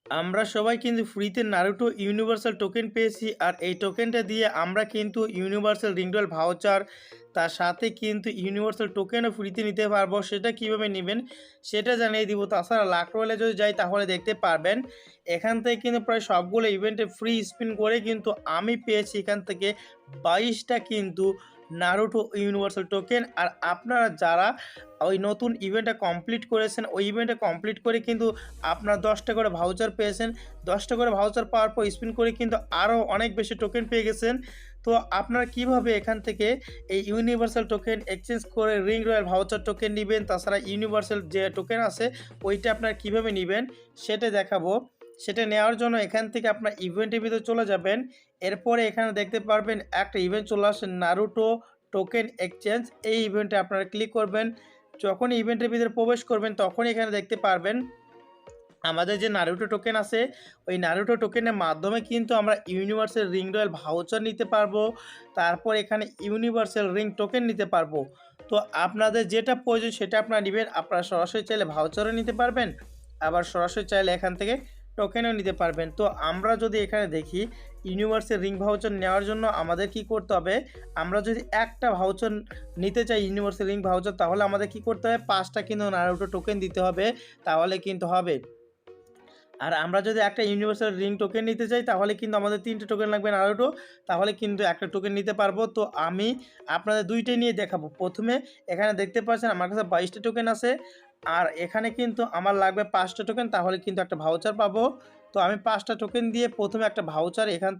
আমরা সবাই কিন্তু ফ্রিতে নারুটো ইউনিভার্সাল টোকেন পেয়েছি। আর এই টোকেনটা দিয়ে আমরা কিন্তু ইউনিভার্সাল রিংডল ভাউচার, তার সাথে কিন্তু ইউনিভার্সাল টোকেনও ফ্রিতে নিতে পারবো। সেটা কিভাবে নেবেন সেটা জানিয়ে দিব। তাছাড়া লাক রয়েলে যদি যাই তাহলে দেখতে পারবেন এখান থেকে কিন্তু প্রায় সবগুলো ইভেন্টে ফ্রি স্পিন করে কিন্তু আমি পেয়েছি এখান থেকে 22টা কিন্তু নারুটো ইউনিভার্সাল টোকেন। আর আপনারা যারা ওই নতুন ইভেন্টটা কমপ্লিট করেছেন, ওই ইভেন্টটা কমপ্লিট করে কিন্তু আপনার 10টা করে ভাউচার পেয়েছেন। 10টা করে ভাউচার পাওয়ার পর স্পিন করে কিন্তু আরও অনেক বেশি টোকেন পেয়ে গেছেন। তো আপনারা কিভাবে এখান থেকে এই ইউনিভার্সাল টোকেন এক্সচেঞ্জ করে রিং রয়্যাল ভাউচার টোকেন নিবেন, তাছাড়া ইউনিভার্সাল যে টোকেন আছে ওইটা আপনারা কিভাবে নিবেন সেটা দেখাবো। সেটা নেওয়ার জন্য এখান থেকে আপনার ইভেন্টের ভিতরে চলে যাবেন। এরপরে এখানে দেখতে পারবেন একটা ইভেন্ট চলে আসে নারুটো টোকেন এক্সচেঞ্জ। এই ইভেন্টে আপনারা ক্লিক করবেন। যখনই ইভেন্টের ভিতরে প্রবেশ করবেন তখনই এখানে দেখতে পারবেন আমাদের যে নারুটো টোকেন আছে, ওই নারুটো টোকেনের মাধ্যমে কিন্তু আমরা ইউনিভার্সাল রিং রয়্যাল ভাউচার নিতে পারবো। তারপর এখানে ইউনিভার্সাল রিং টোকেন নিতে পারবো। তো আপনাদের যেটা প্রয়োজন সেটা আপনারা নিবেন। আপনারা সরাসরি চাইলে ভাউচারও নিতে পারবেন, আবার সরাসরি চাইলে এখান থেকে টোকেনও নিতে পারবেন। তো আমরা যদি এখানে দেখি ইউনিভার্সাল রিং ভাউচার নেওয়ার জন্য আমাদের কি করতে হবে, আমরা যদি একটা ভাউচার নিতে চাই ইউনিভার্সাল রিং ভাউচার, তাহলে আমাদের কি করতে হবে, 5টা কিন্তু নারুটো টোকেন দিতে হবে, তাহলে কিন্তু হবে। আর আমরা যদি একটা ইউনিভার্সাল রিং টোকেন নিতে চাই তাহলে কিন্তু আমাদের 3টে টোকেন লাগবে নারুটো, তাহলে কিন্তু একটা টোকেন নিতে পারবো। তো আমি আপনাদের 2টাই নিয়ে দেখাবো। প্রথমে এখানে দেখতে পাচ্ছেন আমার কাছে 22টা টোকেন আছে, আর এখানে কিন্তু আমার লাগবে 5টা টোকেন, তাহলে কিন্তু একটা ভাউচার পাবো। তো আমি 5টা টোকেন দিয়ে প্রথমে একটা ভাউচার এখান